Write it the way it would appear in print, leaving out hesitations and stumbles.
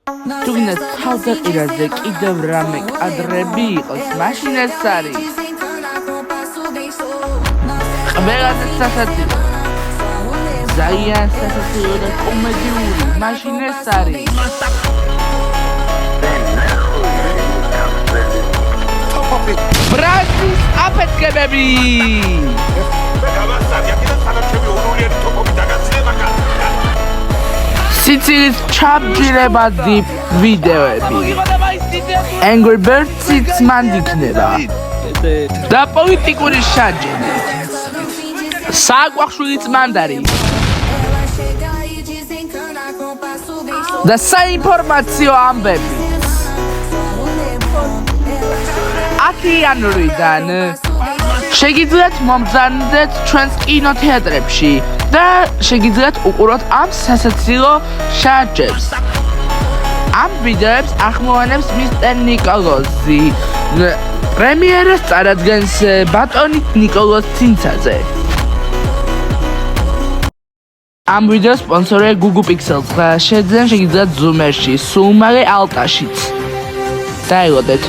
თუ გინდათ თავდაყირაზე კიდევ რამე კადრები იყოს, მაშინ ეს არის ყველაზე სასაცილო, ძალიან სასაცილო და კომედიური, მაშინ ეს არის ბრაზის აფეთქებები. სიცილის ჩაბჯირებადი ვიდეოები. Angry Birds-იც მანდ იქნება და პოლიტიკური შარჯები. საკვახშვილიც მანდ არის და საინფორმაციო ამბები. 10 იანვრიდან შეგიძლიათ მომბრძანდეთ ჩვენს კინოთეატრებში და შეგიძლიათ უყუროთ ამ სასაცილო შარჯებს. ამ ვიდეოებს ახმოვანებს მისტერ ნიკოლოზი. პრემიერას წარადგენს ბატონი ნიკოლოზ ცინცაძე. ამ ვიდეოს სპონსორია Google Pixels და შეგიძლიათ ზუმერში, სულ მალე ალტაშიც. დაელოდეთ.